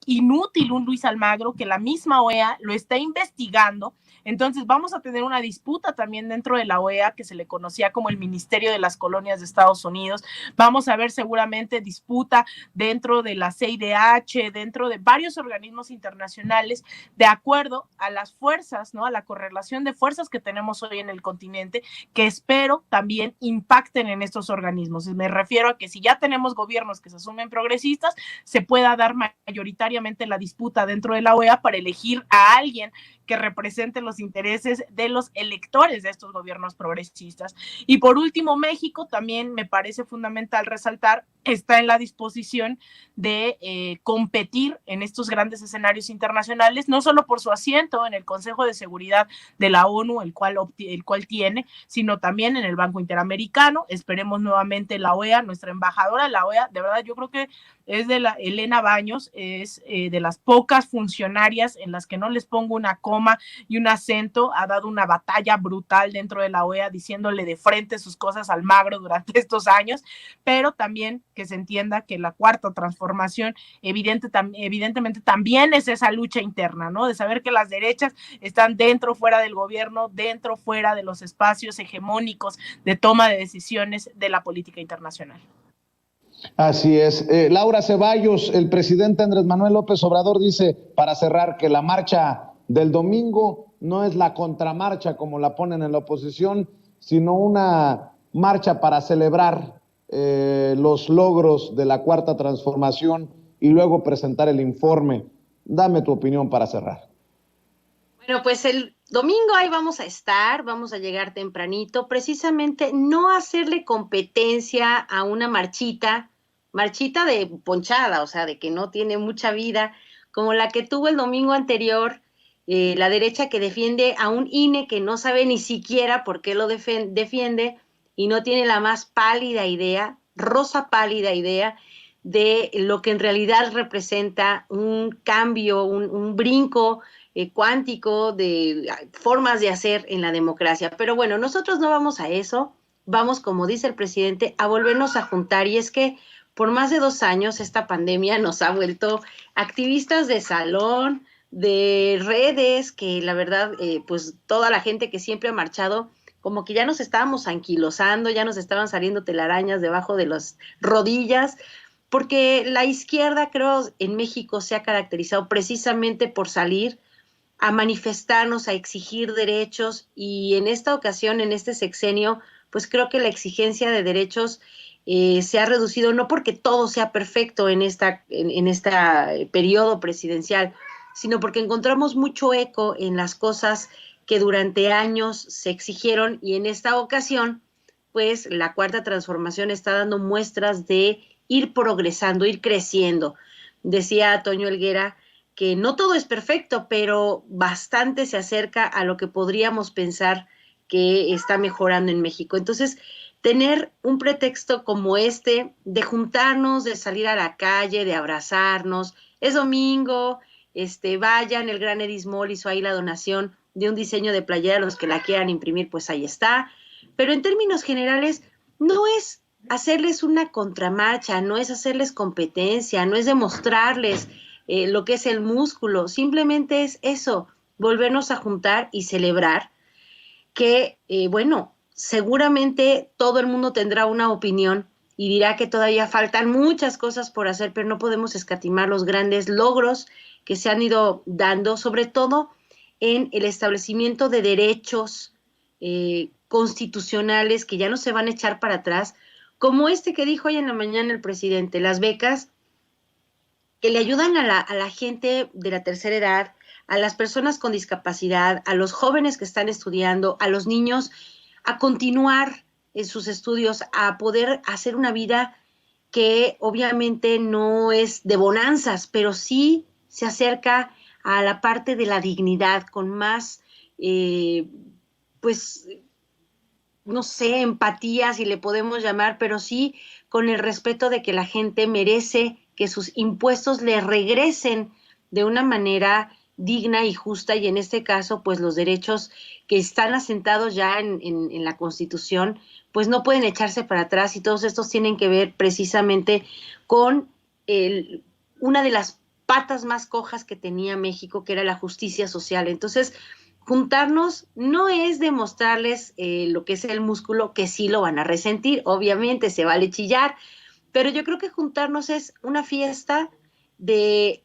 inútil un Luis Almagro, que la misma OEA lo está investigando. Entonces vamos a tener una disputa también dentro de la OEA, que se le conocía como el Ministerio de las Colonias de Estados Unidos. Vamos a ver seguramente disputa dentro de la CIDH, dentro de varios organismos internacionales, de acuerdo a las fuerzas, ¿no?, a la correlación de fuerzas que tenemos hoy en el continente, que espero también impacten en estos organismos. Me refiero a que si ya tenemos gobiernos que se asumen progresistas, se pueda dar mayoritariamente la disputa dentro de la OEA para elegir a alguien que represente los intereses de los electores de estos gobiernos progresistas. Y por último, México también me parece fundamental resaltar, está en la disposición de competir en estos grandes escenarios internacionales, no solo por su asiento en el Consejo de Seguridad de la ONU, el cual tiene, sino también en el Banco Interamericano. Esperemos nuevamente la OEA, nuestra embajadora de la OEA, de verdad yo creo que es de la Elena Baños, es de las pocas funcionarias en las que no les pongo una coma y un acento, ha dado una batalla brutal dentro de la OEA diciéndole de frente sus cosas al Magro durante estos años, pero también que se entienda que la cuarta transformación evidentemente también es esa lucha interna, ¿no?, de saber que las derechas están dentro, fuera del gobierno, dentro, fuera de los espacios hegemónicos de toma de decisiones de la política internacional. Así es. Laura Ceballos, el presidente Andrés Manuel López Obrador dice, para cerrar, que la marcha del domingo no es la contramarcha como la ponen en la oposición, sino una marcha para celebrar los logros de la cuarta transformación y luego presentar el informe. Dame tu opinión para cerrar. pues el domingo ahí vamos a estar, vamos a llegar tempranito, precisamente no hacerle competencia a una marchita de ponchada, o sea, de que no tiene mucha vida, como la que tuvo el domingo anterior, la derecha que defiende a un INE que no sabe ni siquiera por qué lo defiende y no tiene la más pálida idea, rosa pálida idea, de lo que en realidad representa un cambio, un brinco cuántico de formas de hacer en la democracia. Pero bueno, nosotros no vamos a eso, vamos, como dice el presidente, a volvernos a juntar. Y es que por más de 2 años esta pandemia nos ha vuelto activistas de salón, de redes, que la verdad, pues toda la gente que siempre ha marchado, como que ya nos estábamos anquilosando, ya nos estaban saliendo telarañas debajo de las rodillas, porque la izquierda, creo, en México se ha caracterizado precisamente por salir a manifestarnos, a exigir derechos, y en esta ocasión, en este sexenio, pues creo que la exigencia de derechos se ha reducido, no porque todo sea perfecto en este periodo presidencial, sino porque encontramos mucho eco en las cosas que durante años se exigieron, y en esta ocasión, pues la Cuarta Transformación está dando muestras de ir progresando, ir creciendo. Decía Toño Helguera que no todo es perfecto, pero bastante se acerca a lo que podríamos pensar que está mejorando en México. Entonces, tener un pretexto como este de juntarnos, de salir a la calle, de abrazarnos, es domingo, vayan, el Gran Edismol hizo ahí la donación de un diseño de playera, los que la quieran imprimir, pues ahí está. Pero en términos generales, no es hacerles una contramarcha, no es hacerles competencia, no es demostrarles lo que es el músculo, simplemente es eso, volvernos a juntar y celebrar que, bueno, seguramente todo el mundo tendrá una opinión y dirá que todavía faltan muchas cosas por hacer, pero no podemos escatimar los grandes logros que se han ido dando, sobre todo en el establecimiento de derechos constitucionales que ya no se van a echar para atrás, como este que dijo hoy en la mañana el presidente, las becas que le ayudan a la gente de la tercera edad, a las personas con discapacidad, a los jóvenes que están estudiando, a los niños, a continuar en sus estudios, a poder hacer una vida que obviamente no es de bonanzas, pero sí se acerca a la parte de la dignidad con más, pues, no sé, empatía, si le podemos llamar, pero sí con el respeto de que la gente merece que sus impuestos le regresen de una manera digna y justa, y en este caso, pues los derechos que están asentados ya en la Constitución, pues no pueden echarse para atrás, y todos estos tienen que ver precisamente con una de las patas más cojas que tenía México, que era la justicia social. Entonces, juntarnos no es demostrarles lo que es el músculo, que sí lo van a resentir, obviamente se vale chillar, pero yo creo que juntarnos es una fiesta de,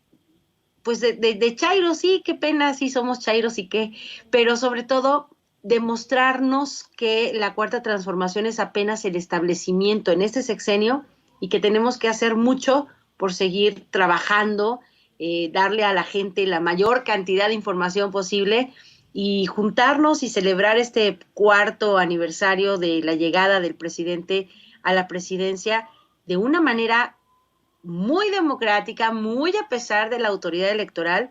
pues de chairos, sí, qué pena, sí somos chairos y qué, pero sobre todo demostrarnos que la Cuarta Transformación es apenas el establecimiento en este sexenio y que tenemos que hacer mucho por seguir trabajando, darle a la gente la mayor cantidad de información posible y juntarnos y celebrar este 4º aniversario de la llegada del presidente a la presidencia de una manera muy democrática, muy a pesar de la autoridad electoral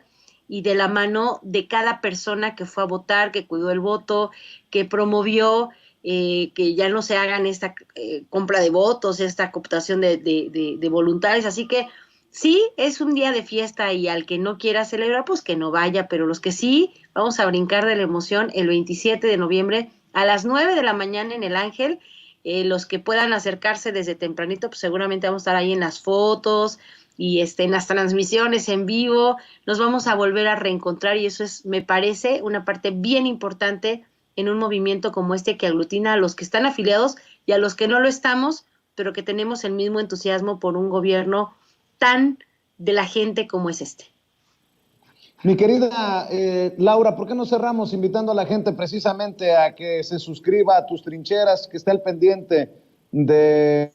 y de la mano de cada persona que fue a votar, que cuidó el voto, que promovió que ya no se hagan esta compra de votos, esta cooptación de voluntades. Así que sí, es un día de fiesta, y al que no quiera celebrar, pues que no vaya, pero los que sí, vamos a brincar de la emoción el 27 de noviembre a las 9 de la mañana en el Ángel. Los que puedan acercarse desde tempranito, pues seguramente vamos a estar ahí en las fotos y en las transmisiones en vivo, nos vamos a volver a reencontrar, y eso es, me parece, una parte bien importante en un movimiento como este que aglutina a los que están afiliados y a los que no lo estamos, pero que tenemos el mismo entusiasmo por un gobierno tan de la gente como es este. Mi querida Laura, ¿por qué no cerramos invitando a la gente precisamente a que se suscriba a tus trincheras, que esté al pendiente de...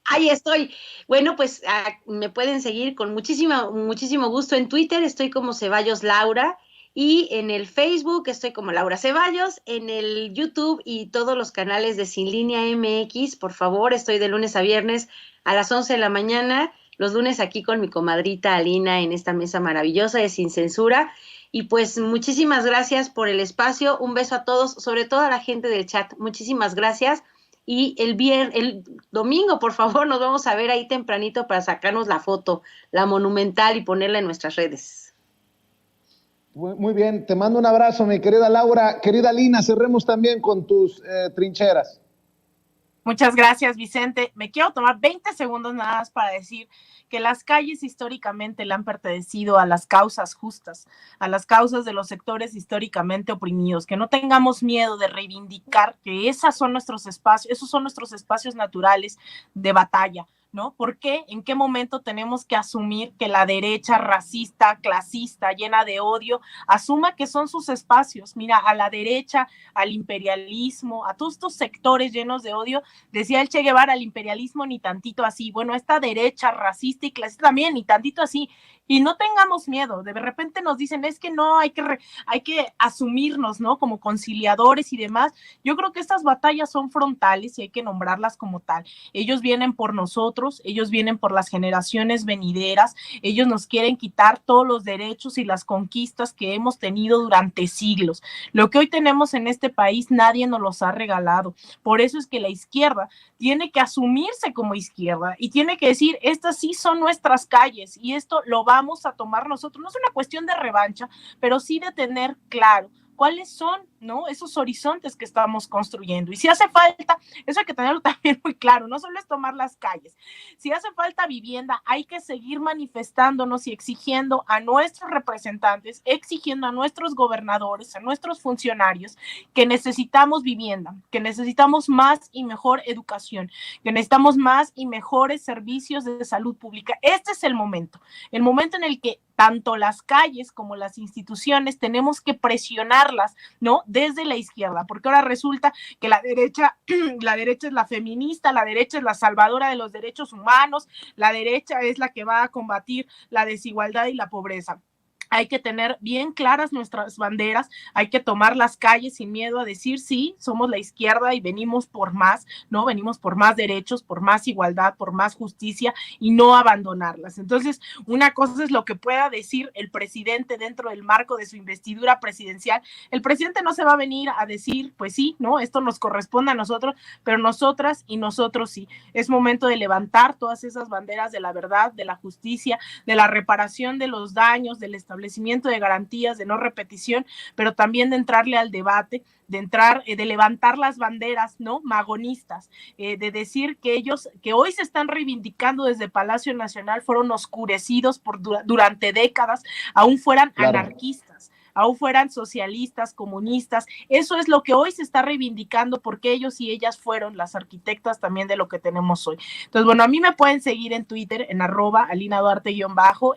Ahí estoy. Bueno, pues me pueden seguir con muchísimo gusto en Twitter, estoy como Ceballos Laura, y en el Facebook estoy como Laura Ceballos, en el YouTube y todos los canales de Sin Línea MX, por favor, estoy de lunes a viernes a las 11 de la mañana, los lunes aquí con mi comadrita Alina en esta mesa maravillosa de Sin Censura. Y pues muchísimas gracias por el espacio, un beso a todos, sobre todo a la gente del chat, muchísimas gracias. Y el domingo, por favor, nos vamos a ver ahí tempranito para sacarnos la foto, la monumental, y ponerla en nuestras redes. Muy bien, te mando un abrazo, mi querida Laura. Querida Lina, cerremos también con tus trincheras. Muchas gracias, Vicente. Me quiero tomar 20 segundos nada más para decir que las calles históricamente le han pertenecido a las causas justas, a las causas de los sectores históricamente oprimidos, que no tengamos miedo de reivindicar que esos son nuestros espacios naturales de batalla, ¿no? ¿Por qué? ¿En qué momento tenemos que asumir que la derecha racista, clasista, llena de odio, asuma que son sus espacios? Mira, a la derecha, al imperialismo, a todos estos sectores llenos de odio, decía el Che Guevara, al imperialismo ni tantito así. Bueno, esta derecha racista y clasista también, ni tantito así. Y no tengamos miedo, de repente nos dicen, es que no, hay que asumirnos, ¿no? Como conciliadores y demás. Yo creo que estas batallas son frontales y hay que nombrarlas como tal. Ellos vienen por nosotros, ellos vienen por las generaciones venideras, ellos nos quieren quitar todos los derechos y las conquistas que hemos tenido durante siglos. Lo que hoy tenemos en este país nadie nos los ha regalado. Por eso es que la izquierda tiene que asumirse como izquierda y tiene que decir, estas sí son nuestras calles y esto lo vamos a tomar nosotros. No es una cuestión de revancha, pero sí de tener claro cuáles son, ¿no? Esos horizontes que estamos construyendo. Y si hace falta, eso hay que tenerlo también muy claro, no solo es tomar las calles. Si hace falta vivienda, hay que seguir manifestándonos y exigiendo a nuestros representantes, exigiendo a nuestros gobernadores, a nuestros funcionarios, que necesitamos vivienda, que necesitamos más y mejor educación, que necesitamos más y mejores servicios de salud pública. Este es el momento en el que tanto las calles como las instituciones tenemos que presionarlas, ¿no? Desde la izquierda, porque ahora resulta que la derecha es la feminista, la derecha es la salvadora de los derechos humanos, la derecha es la que va a combatir la desigualdad y la pobreza. Hay que tener bien claras nuestras banderas, hay que tomar las calles sin miedo a decir sí, somos la izquierda y venimos por más, ¿no? Venimos por más derechos, por más igualdad, por más justicia y no abandonarlas. Entonces, una cosa es lo que pueda decir el presidente dentro del marco de su investidura presidencial. El presidente no se va a venir a decir, pues sí, ¿no? Esto nos corresponde a nosotros, pero nosotras y nosotros sí. Es momento de levantar todas esas banderas de la verdad, de la justicia, de la reparación de los daños, del establecimiento de garantías, de no repetición, pero también de entrarle al debate, de levantar las banderas, ¿no? Magonistas, de decir que ellos, que hoy se están reivindicando desde Palacio Nacional, fueron oscurecidos durante décadas, aún fueran anarquistas, aún fueran socialistas, comunistas. Eso es lo que hoy se está reivindicando porque ellos y ellas fueron las arquitectas también de lo que tenemos hoy. Entonces, bueno, a mí me pueden seguir en Twitter en @Alina_Duarte_,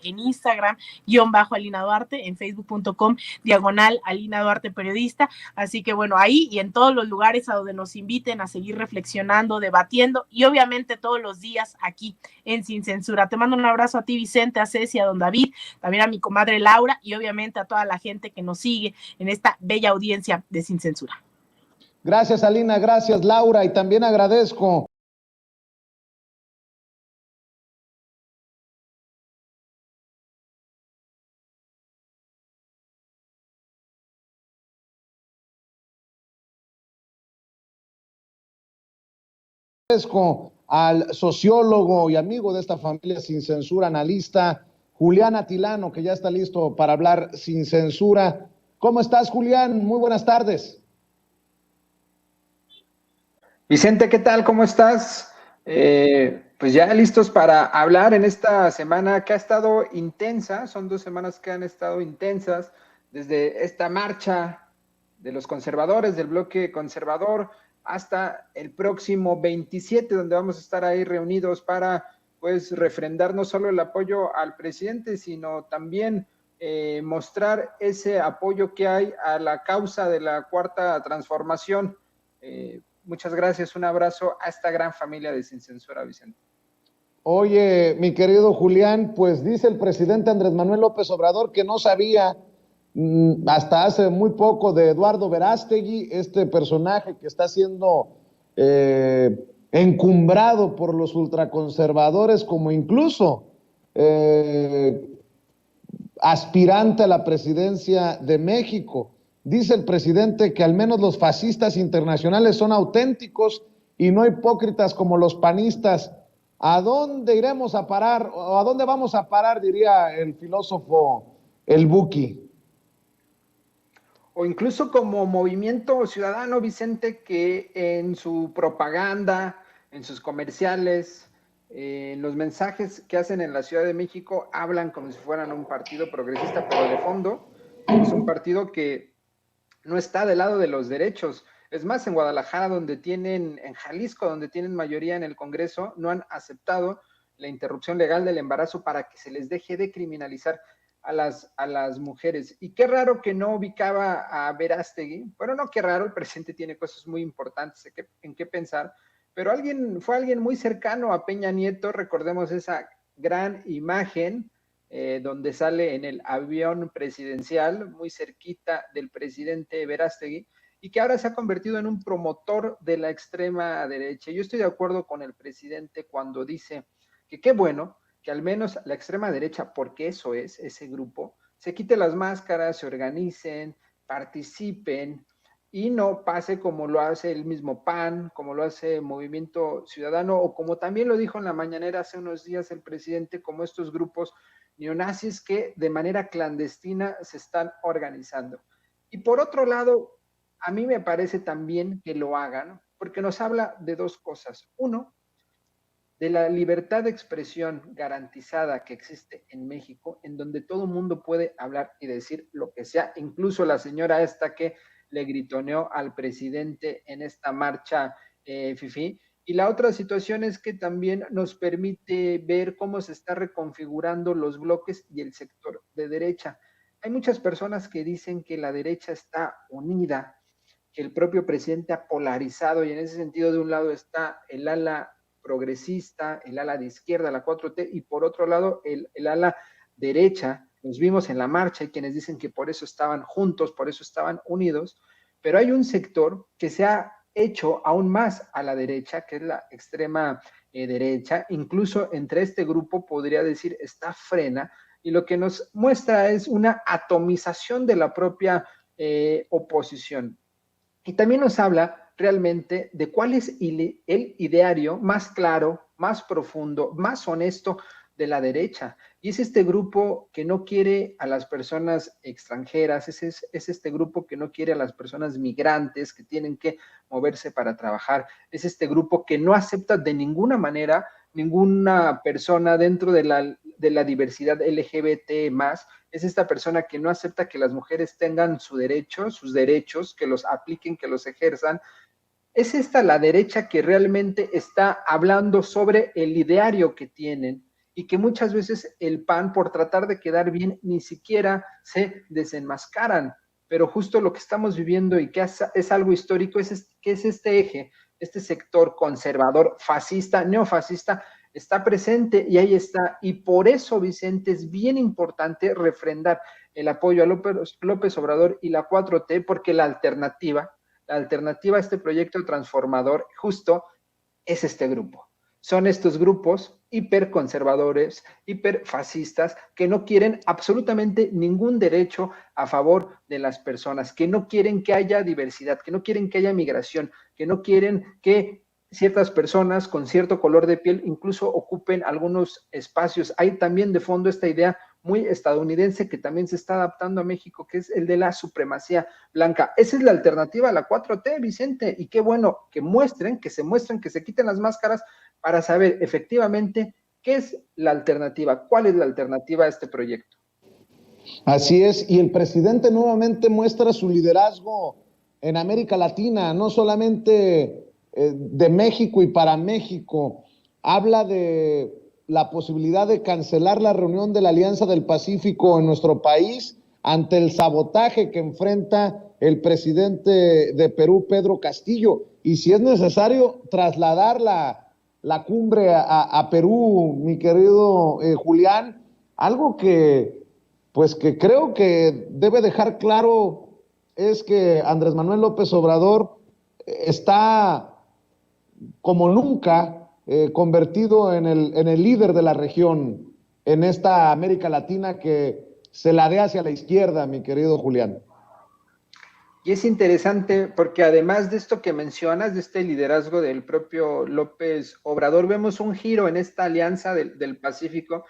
en Instagram _Alina Duarte, en facebook.com/Alina Duarte Periodista. Así que bueno, ahí y en todos los lugares a donde nos inviten a seguir reflexionando, debatiendo y obviamente todos los días aquí en Sin Censura. Te mando un abrazo a ti, Vicente, a Ceci, a don David, también a mi comadre Laura y obviamente a toda la gente que nos sigue en esta bella audiencia de Sin Censura. Gracias, Alina, gracias, Laura, y también agradezco al sociólogo y amigo de esta familia Sin Censura, analista Julián Atilano, que ya está listo para hablar sin censura. ¿Cómo estás, Julián? Muy buenas tardes. Vicente, ¿qué tal? ¿Cómo estás? Pues ya listos para hablar en esta semana que ha estado intensa. Son 2 semanas que han estado intensas desde esta marcha de los conservadores, del bloque conservador, hasta el próximo 27, donde vamos a estar ahí reunidos para pues refrendar no solo el apoyo al presidente, sino también mostrar ese apoyo que hay a la causa de la Cuarta Transformación. Muchas gracias, un abrazo a esta gran familia de Sin Censura, Vicente. Oye, mi querido Julián, pues dice el presidente Andrés Manuel López Obrador que no sabía hasta hace muy poco de Eduardo Verástegui, este personaje que está siendo encumbrado por los ultraconservadores como incluso aspirante a la presidencia de México. Dice el presidente que al menos los fascistas internacionales son auténticos y no hipócritas como los panistas. ¿A dónde iremos a parar? ¿O a dónde vamos a parar? Diría el filósofo El Buki. O incluso como Movimiento Ciudadano, Vicente, que en su propaganda, en sus comerciales, en los mensajes que hacen en la Ciudad de México, hablan como si fueran un partido progresista, pero de fondo es un partido que no está del lado de los derechos. Es más, en Guadalajara, en Jalisco, donde tienen mayoría en el Congreso, no han aceptado la interrupción legal del embarazo para que se les deje de criminalizar a las mujeres. Y qué raro que no ubicaba a Verástegui. Bueno, no, qué raro, el presidente tiene cosas muy importantes en qué pensar, pero fue alguien muy cercano a Peña Nieto. Recordemos esa gran imagen donde sale en el avión presidencial, muy cerquita del presidente Verástegui, y que ahora se ha convertido en un promotor de la extrema derecha. Yo estoy de acuerdo con el presidente cuando dice que qué bueno que al menos la extrema derecha, porque eso es ese grupo, se quite las máscaras, se organicen, participen y no pase como lo hace el mismo PAN, como lo hace Movimiento Ciudadano, o como también lo dijo en la mañanera hace unos días el presidente, como estos grupos neonazis que de manera clandestina se están organizando. Y por otro lado, a mí me parece también que lo hagan, porque nos habla de dos cosas. Uno, de la libertad de expresión garantizada que existe en México, en donde todo el mundo puede hablar y decir lo que sea, incluso la señora esta que le gritoneó al presidente en esta marcha fifí. Y la otra situación es que también nos permite ver cómo se está reconfigurando los bloques y el sector de derecha. Hay muchas personas que dicen que la derecha está unida, que el propio presidente ha polarizado, y en ese sentido de un lado está el ala progresista, el ala de izquierda, la 4T, y por otro lado el ala derecha. Los vimos en la marcha, hay quienes dicen que por eso estaban juntos, por eso estaban unidos, pero hay un sector que se ha hecho aún más a la derecha, que es la extrema derecha. Incluso entre este grupo podría decir está frena, y lo que nos muestra es una atomización de la propia oposición. Y también nos habla realmente de cuál es el ideario más claro, más profundo, más honesto de la derecha. Y es este grupo que no quiere a las personas extranjeras, es este grupo que no quiere a las personas migrantes que tienen que moverse para trabajar, es este grupo que no acepta de ninguna manera ninguna persona dentro de la diversidad LGBT más. Es esta persona que no acepta que las mujeres tengan sus derechos, que los apliquen, que los ejerzan. Es esta la derecha que realmente está hablando sobre el ideario que tienen, y que muchas veces el PAN, por tratar de quedar bien, ni siquiera se desenmascaran. Pero justo lo que estamos viviendo, y que es algo histórico, que es este eje, este sector conservador, fascista, neofascista, está presente y ahí está. Y por eso, Vicente, es bien importante refrendar el apoyo a López Obrador y la 4T, porque la alternativa a este proyecto transformador justo es este grupo. Son estos grupos hiperconservadores, hiperfascistas, que no quieren absolutamente ningún derecho a favor de las personas, que no quieren que haya diversidad, que no quieren que haya migración, que no quieren que ciertas personas con cierto color de piel incluso ocupen algunos espacios. Hay también de fondo esta idea muy estadounidense que también se está adaptando a México, que es el de la supremacía blanca. Esa es la alternativa a la 4T, Vicente, y qué bueno que se quiten las máscaras para saber efectivamente qué es la alternativa, cuál es la alternativa a este proyecto. Así es, y el presidente nuevamente muestra su liderazgo en América Latina, no solamente de México y para México. Habla de la posibilidad de cancelar la reunión de la Alianza del Pacífico en nuestro país ante el sabotaje que enfrenta el presidente de Perú, Pedro Castillo, y si es necesario trasladarla la cumbre a Perú, mi querido Julián, algo que creo que debe dejar claro es que Andrés Manuel López Obrador está como nunca convertido en el líder de la región, en esta América Latina que se ladea hacia la izquierda, mi querido Julián. Y es interesante porque además de esto que mencionas, de este liderazgo del propio López Obrador, vemos un giro en esta alianza del Pacífico.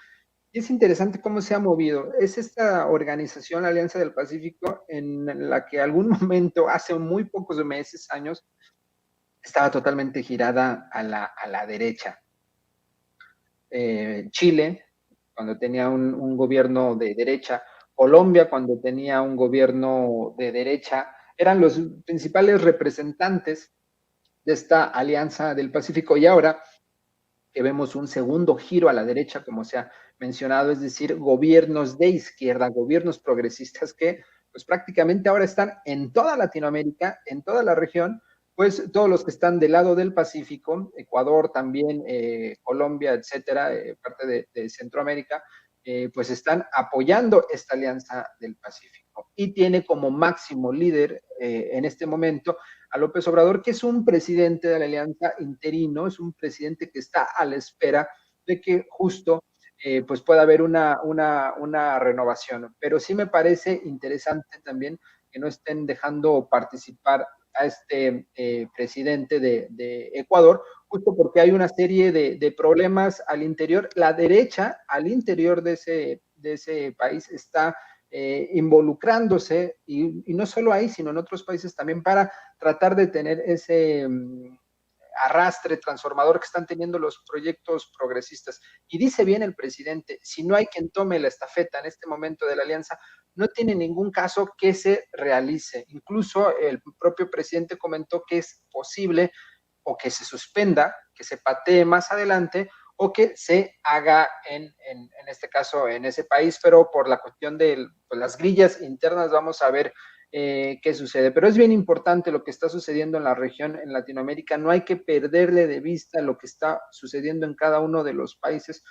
Y es interesante cómo se ha movido. Es esta organización, la Alianza del Pacífico, en la que algún momento, hace muy pocos meses, años, estaba totalmente girada a la derecha. Chile, cuando tenía un gobierno de derecha, Colombia, cuando tenía un gobierno de derecha, eran los principales representantes de esta Alianza del Pacífico. Y ahora que vemos un segundo giro a la derecha, como se ha mencionado, es decir, gobiernos de izquierda, gobiernos progresistas que pues prácticamente ahora están en toda Latinoamérica, en toda la región, pues todos los que están del lado del Pacífico, Ecuador también, Colombia, etcétera, parte de Centroamérica, pues están apoyando esta Alianza del Pacífico. Y tiene como máximo líder en este momento a López Obrador, que es un presidente de la alianza interino, es un presidente que está a la espera de que justo pues pueda haber una renovación. Pero sí me parece interesante también que no estén dejando participar a este presidente de Ecuador, justo porque hay una serie de problemas al interior. La derecha al interior de ese país está involucrándose, y no solo ahí, sino en otros países también, para tratar de tener ese arrastre transformador que están teniendo los proyectos progresistas. Y dice bien el presidente, si no hay quien tome la estafeta en este momento de la alianza, no tiene ningún caso que se realice. Incluso el propio presidente comentó que es posible o que se suspenda, que se patee más adelante, o que se haga en este caso en ese país, pero por la cuestión de pues, las grillas internas vamos a ver qué sucede. Pero es bien importante lo que está sucediendo en la región, en Latinoamérica. No hay que perderle de vista lo que está sucediendo en cada uno de los países,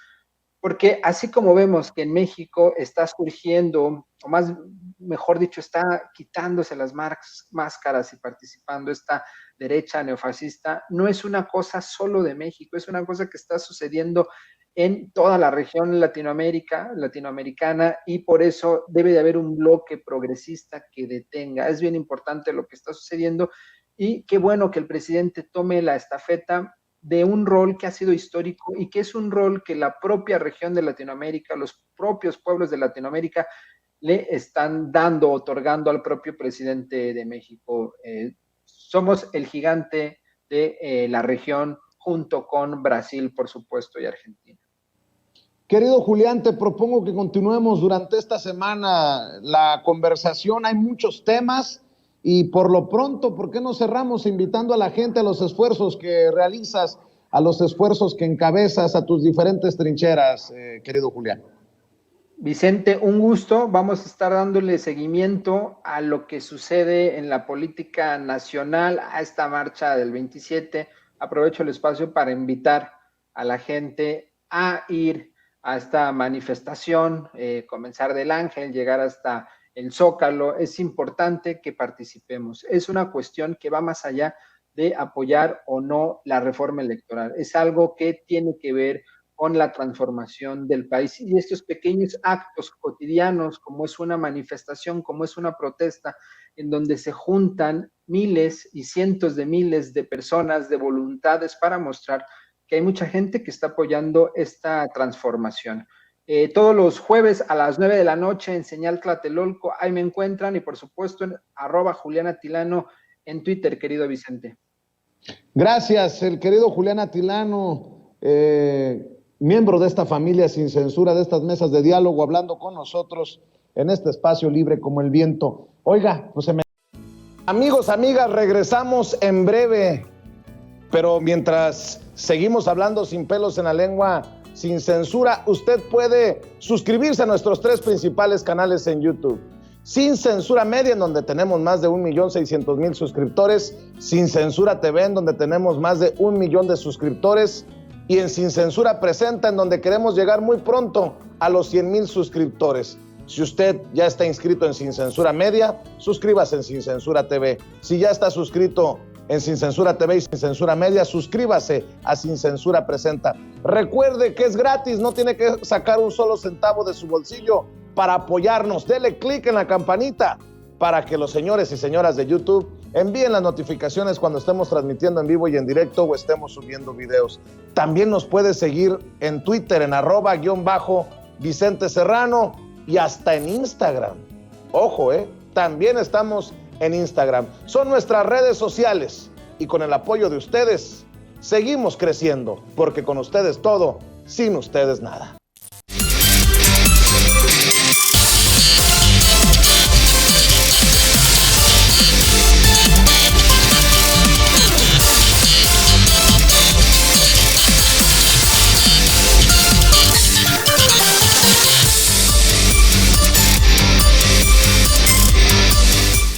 porque así como vemos que en México está surgiendo, o más, mejor dicho, está quitándose las máscaras y participando esta derecha neofascista, no es una cosa solo de México, es una cosa que está sucediendo en toda la región latinoamericana, y por eso debe de haber un bloque progresista que detenga. Es bien importante lo que está sucediendo, y qué bueno que el presidente tome la estafeta de un rol que ha sido histórico y que es un rol que la propia región de Latinoamérica, los propios pueblos de Latinoamérica le están dando, otorgando al propio presidente de México. Somos el gigante de la región, junto con Brasil, por supuesto, y Argentina. Querido Julián, te propongo que continuemos durante esta semana la conversación. Hay muchos temas y por lo pronto, ¿por qué no cerramos invitando a la gente a los esfuerzos que realizas, a los esfuerzos que encabezas, a tus diferentes trincheras, querido Julián? Vicente, un gusto. Vamos a estar dándole seguimiento a lo que sucede en la política nacional, a esta marcha del 27. Aprovecho el espacio para invitar a la gente a ir a esta manifestación, comenzar del Ángel, llegar hasta el Zócalo. Es importante que participemos. Es una cuestión que va más allá de apoyar o no la reforma electoral. Es algo que tiene que ver con la transformación del país, y estos pequeños actos cotidianos, como es una manifestación, como es una protesta, en donde se juntan miles y cientos de miles de personas, de voluntades, para mostrar que hay mucha gente que está apoyando esta transformación. Todos los jueves a las 9 de la noche en Señal Tlatelolco, ahí me encuentran, y por supuesto en @JulianAtilano en Twitter, querido Vicente. Gracias, el querido Julián Atilano, miembro de esta familia sin censura, de estas mesas de diálogo, hablando con nosotros en este espacio libre como el viento. Oiga, pues amigos, amigas, regresamos en breve, pero mientras seguimos hablando sin pelos en la lengua, sin censura, usted puede suscribirse a nuestros 3 principales canales en YouTube. Sin Censura Media, en donde tenemos más de 1.600.000 suscriptores. Sin Censura TV, en donde tenemos más de 1 millón de suscriptores. y en Sin Censura Presenta, en donde queremos llegar muy pronto a los 100,000 suscriptores. Si usted ya está inscrito en Sin Censura Media, suscríbase en Sin Censura TV. Si ya está suscrito en Sin Censura TV y Sin Censura Media, suscríbase a Sin Censura Presenta. Recuerde que es gratis, no tiene que sacar un solo centavo de su bolsillo para apoyarnos. Dele clic en la campanita para que los señores y señoras de YouTube envíen las notificaciones cuando estemos transmitiendo en vivo y en directo o estemos subiendo videos. También nos puede seguir en Twitter en @Vicente Serrano y hasta en Instagram. Ojo, también estamos en Instagram. Son nuestras redes sociales y con el apoyo de ustedes seguimos creciendo, porque con ustedes todo, sin ustedes nada.